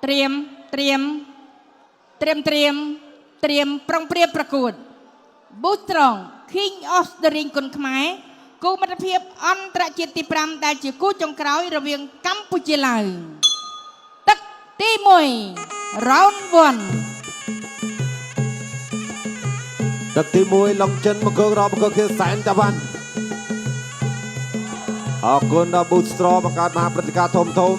เตรียมเตรียมเตรียมเตรียมเตรียมปรองเปรียบประกวดบูสตรอง King of the Ring คนខ្មែរគូមិត្តភាពអន្តរជាតិទី5ដែលជាគូចុងក្រោយរវាងកម្ពុជាឡាវទឹកទី1 round 1ទឹកទី1ឡុងចិនមកគងរកមកគងខៀវសែនតាវ៉ាន់អរគុណដល់ប៊ូស្របង្កើតមហាព្រឹត្តិការណ៍ធំធំ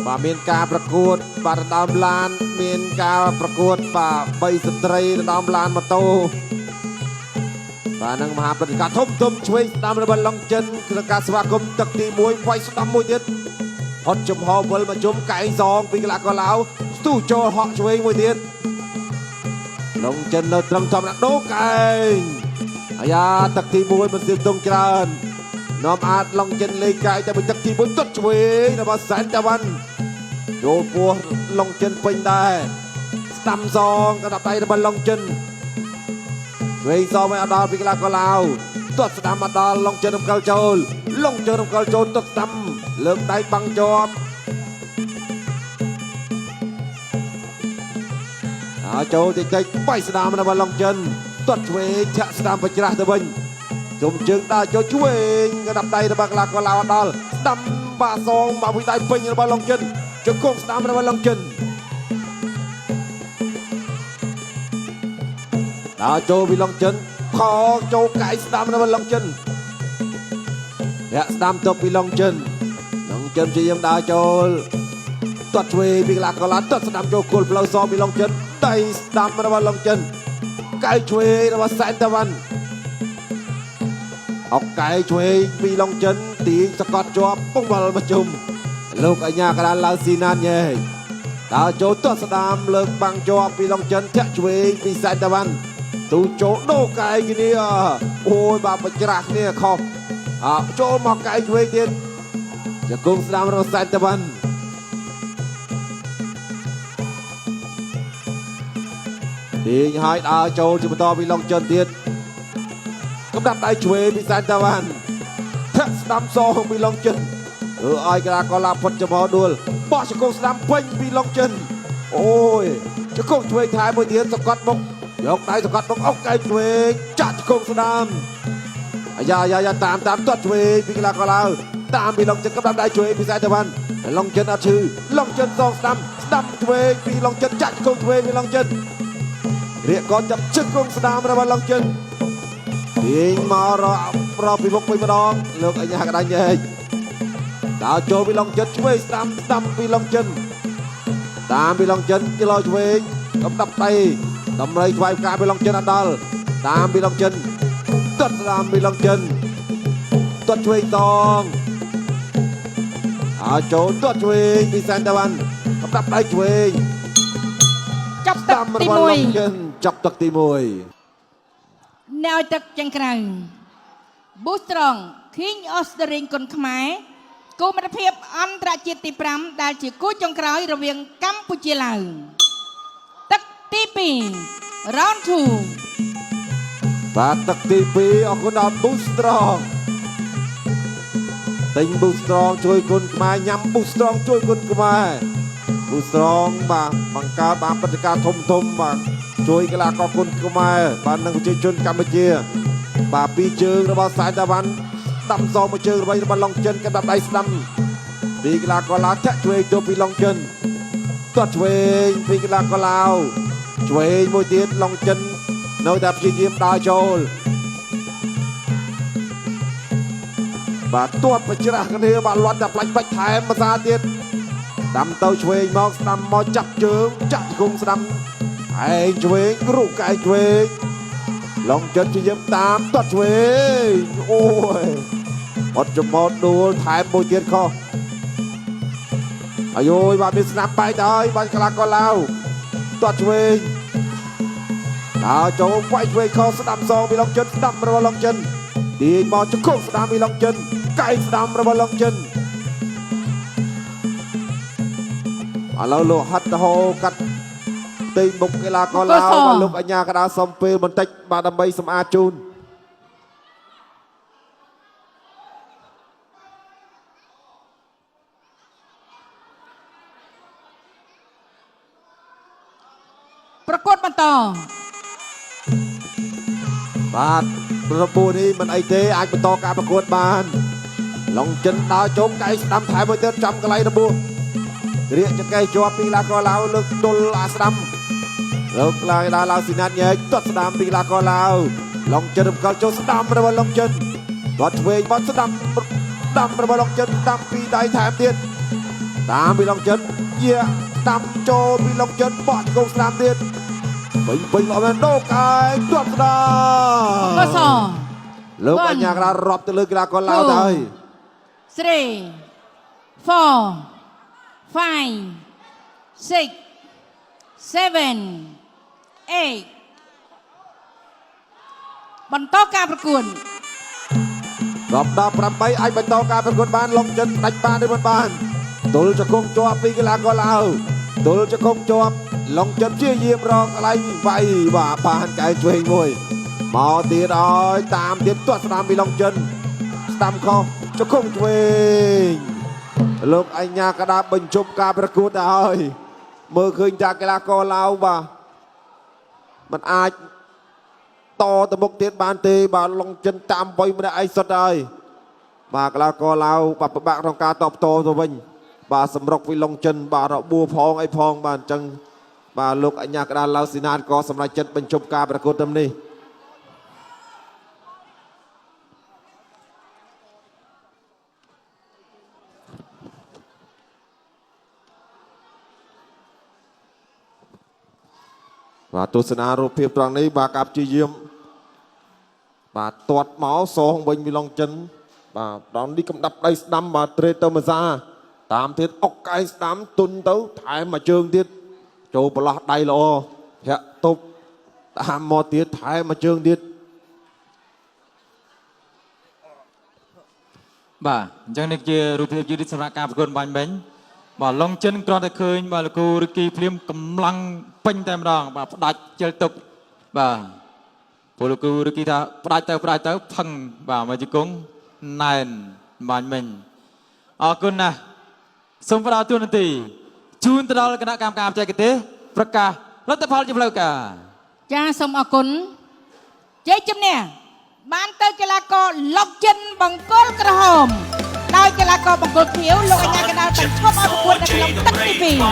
បាទមានការប្រកួតបាទដណ្ដើមឡានមានការប្រកួតបាទ3ស្ត្រីដណ្ដើមឡានម៉ូតូបាទនឹងមហាព្រឹត្តិការណ៍ធំធំឆ្វេងស្ដាំរបស់ឡុងចិនក្នុងការស្វាគមន៍ទឹកទី1វាយស្ដាំមួយទៀតហត់ចំហវិលមកជុំកែងសងពីកីឡាករឡាវស្ទូចូលហក់ឆ្វេងមួយទៀតឡុងចិននៅត្រឹមធម្មតាដូកែងអាយ៉ាទឹកទី1មិនស្ទាបទងច្រើននាំអាចឡុងចិនលេងកាយតែមួយទឹកទី1ទុតឆ្វេងរបស់សែនតាវ៉ាន់ចូលពោះឡុងចិនពេញដែរស្ដាំសងកណ្ដាប់ដៃរបស់ឡុងចិនឆ្វេងសងមិនដល់ពីកីឡាករឡាវទាត់ស្ដាំមកដល់ឡុងចិនរំកិលចូលឡុងចិនរំកិលចូលទាត់ស្ដាំលើកដៃបាំងជាប់ចូលតិចតិចបាយស្ដាំរបស់ឡុងចិនទាត់ឆ្វេងចាក់ស្ដាំបច្រាស់ទៅវិញជុំជើងដើរចូលឆ្វេងកណ្ដាប់ដៃរបស់កីឡាករឡាវដល់ស្ដាំបាសងមកវិដៃពេញរបស់ឡុងចិនជង្គង់ស្ដាំរបស់ឡុងចិនដើរចូលពីឡុងចិនខចូលកាយស្ដាំរបស់ឡុងចិនអ្នកស្ដាំទៅពីឡុងចិនជាយាមដើរចូលទាត់ឆ្វេងពីកីឡាករឡាវទាត់ស្ដាំចូលគល់ផ្លូវសងពីឡុងចិនដៃស្ដាំរបស់ឡុងចិនកែឆ្វេងរបស់សែនតាវ៉ាន់អុកកែឆ្វេងពីឡុងចិនទាញសកត់ជាប់ពងវល់មកជុំលោកអញ្ញាកដាលឡាវស៊ីណានញ៉េដើរចូលទាត់ស្ដាំលើកបាំងជាប់ពីឡុងចិនធាក់ឆ្វេងពីសែនតាវ៉ាន់ទូចូលដូកែគ្នាអូយបាទបច្រាស់គ្នាខុសចូលមកកែឆ្វេងទៀតជង្គង់ស្ដាំរបស់សែនតាវ៉ាន់ទាញឲ្យដើរចូលជាបន្តពីឡុងចិនទៀតកំដាប់ដៃឆ្វេងពីសែនតាវ៉ាន់ធាក់ស្ដាំសងពីឡុងចិនឲ្យកីឡាករឡាវផុតចំហដួលបោះជង្គង់ស្ដាំពេញពីឡុងចិនអូយជង្គង់ឆ្វេងថែមួយទៀតសកត់មុខយកដៃសកត់មុខអុកកែឆ្វេងចាក់ជង្គង់ស្ដាំអាយ៉ាតាមទាត់ឆ្វេងពីកីឡាករឡាវតាមពីឡុងចិនកំដាប់ដៃឆ្វេងពីសែនតាវ៉ាន់ឡុងចិនអត់ឈឺឡុងចិនសងស្ដាំឆ្វេងពីឡុងចិនចាក់ជង្គង់ឆ្វេងពីឡុងចិនរៀកកនចាប់ជង្គង់ស្ដាំរបស់ឡុងចិនទាញមករកពីមុខវិញម្ដងលោកអញ្ញាកដាញ់ញែកដើរចូលពីឡុងចិនឆ្វេងស្ដាំពីឡុងចិនតាមពីឡុងចិនគីឡូឆ្វេងកំដាប់ដៃតម្រៃឆ្វៃផ្កាពីឡុងចិនអត់ដល់តាមពីឡុងចិនទាត់ស្ដាំពីឡុងចិនទាត់ឆ្វេងតងចូលទាត់ឆ្វេងពីសែនតាវ៉ាន់កំដាប់ដៃឆ្វេងចាប់ទឹកទី1ចាប់ទឹកទី1ណែឲ្យទឹកចឹងក្រៅ Boostrong King of the Ring គុនខ្មែរគូមិត្តភាពអន្តរជាតិទី5ដែលជាគូចុងក្រោយរវាងកម្ពុជាឡាវទឹកទី2 round 2បាទទឹកទី2អរគុណដល់ Boostrong ទិញ Boostrong ជួយគុនខ្មែរញ៉ាំ Boostrong ជួយគុនខ្មែរ Boostrong បាទបង្កើតបានព្រឹត្តិការណ៍ធំបាទជួយកីឡាករគុនខ្មែរបាទនិងប្រជាជនកម្ពុជាបាទពីជើងរបស់សែនតាវ៉ាន់ស្ដាំសងមួយជើងរបស់ឡុងចិនកណ្ដាប់ដៃស្ដាំពីកីឡាករឡាវចាក់ឆ្វេងទៅពីឡុងចិនទាត់ឆ្វេងពីកីឡាករឡាវឆ្វេងមួយទៀតឡុងចិននៅតែព្យាយាមដើរចូលបាទទាត់បច្រាស់គ្នាបាទលាត់តែផ្លាច់បាច់ថែមភាសាទៀតដាំទៅឆ្វេងមកស្ដាំមកចាប់ជើងចាក់ជង្គង់ស្ដាំឯងឆ្វេងរូបកែឆ្វេងឡុងចិនព្យាយាមតាមទាត់ឆ្វេងអូយអត់ចំមកដួលថែមមួយទៀតខុសអាយយបាទមានស្នាប់បែកទៅហើយបាទកីឡាករឡាវទាត់ឆ្វេងដើរចូលវាយឆ្វេងខុសស្ដាំសងពីឡុងចិនស្ដាំរបស់ឡុងចិនទាញមកជង្គង់ស្ដាំពីឡុងចិនកែស្ដាំរបស់ឡុងចិនឥឡូវលោកហិតទៅហោកាត់ផ្ទៃមុខកីឡាករឡាវបាទលោកអញ្ញាកដាសុំពេលបន្តិចបាទដើម្បីសម្អាតជូន ប្រកួតបន្ត បាទប្រពូនេះមិនអីទេអាចបន្តការប្រកួតបានឡុងចិនដើរជុំកៃស្ដាំថែមមួយទៀតចំកន្លែងរបួសរៀកចង្កេះជាប់ពីឡាកោឡាវលើកទល់អាស្ដាំលើកឡើងដល់ឡាវស៊ីណាត់ញែកទាត់ស្ដាំពីឡាកោឡាវឡុងចិនរំកិលចូលស្ដាំរបស់ឡុងចិនគាត់ឆ្វេងបត់ស្ដាំរបស់ឡុងចិនស្ដាំពីដៃថែមទៀតតាមពីឡុងចិនជាស្ដាំចូលពីឡុងចិនបត់កងស្ដាំទៀតពេញល្អមែនដូកែទាត់ស្ដាំ កស លោកអញ្ញាក្រារាប់ទៅលើកីឡាករឡាវទៅហើយ 3 4 5 6 7 8បន្តការប្រកួត រាប់ដល់8អាចបន្តការប្រកួតបានឡុងចិនដាច់បានឬមិនបានទល់ជង្គង់ជាប់ពីកីឡាករឡាវទល់ជង្គង់ជាប់ឡុងចិនជាយាមរកកន្លែងវាយបាទបានកែឆ្វេងមួយមកទៀតអើយតាមទៀតទាត់ស្ដាំពីឡុងចិនស្ដាំខុសជង្គង់ឆ្វេងលោកអញ្ញាក្តាប់បញ្ចប់ការប្រកួតទៅហើយមើលឃើញថាកីឡាករឡាវបាទมันអាចតទៅមុខទៀតបានទេបាទឡុងចិនតាម8ម្នាក់ឯងសុទ្ធហើយបាទកីឡាករឡាវបាទពិបាកក្នុងការតបតទៅវិញបាទសម្រុកពីឡុងចិនបាទរបួសផងអីផងបាទអញ្ចឹងបាទលោកអញ្ញាក្តារឡាវស៊ីណាតក៏សម្រេចចិត្តបញ្ចប់ការប្រកួតទៅនេះបាទទស្សនារូបភាពត្រង់នេះបាទការព្យាយាមបាទទាត់មកសងវិញពីឡុងចិនបាទដល់នេះកំដាប់ដៃស្ដាំបាទត្រេតទៅមួយសាតាមទៀតអុកកែស្ដាំទុនទៅថែមមួយជើងទៀតចូលប្រឡោះដៃល្អធាក់ទប់តាមមកទៀតថែមមួយជើងទៀត បាទអញ្ចឹងនេះជារូបភាពយឺតសម្រាប់ការប្រកួតបាញ់មិញបាទឡុងចិនគ្រាន់តែឃើញបាទលោកគ្រូឬគីភ្លាមកម្លាំងពេញតែម្ដងបាទផ្ដាច់ជិលទុកបាទពលលោកគ្រូឬគីថាផ្ដាច់ទៅផឹងបាទមកជង្គង់ណែនបាញ់មិញអរគុណណាស់សូមផ្ដល់ទូនាទីជូនទៅដល់គណៈកម្មការបច្ចេកទេសប្រកាសលទ្ធផលជាផ្លូវការ ចាសូមអរគុណជ័យជំនះបានទៅកីឡាករឡុកចិនបង្គោលក្រហមដោយកីឡាករបង្គោលខៀវលោកអញ្ញាកណ្ដាលបញ្ឈប់ឲ្យប្រកួតនៅក្នុងទឹកទី2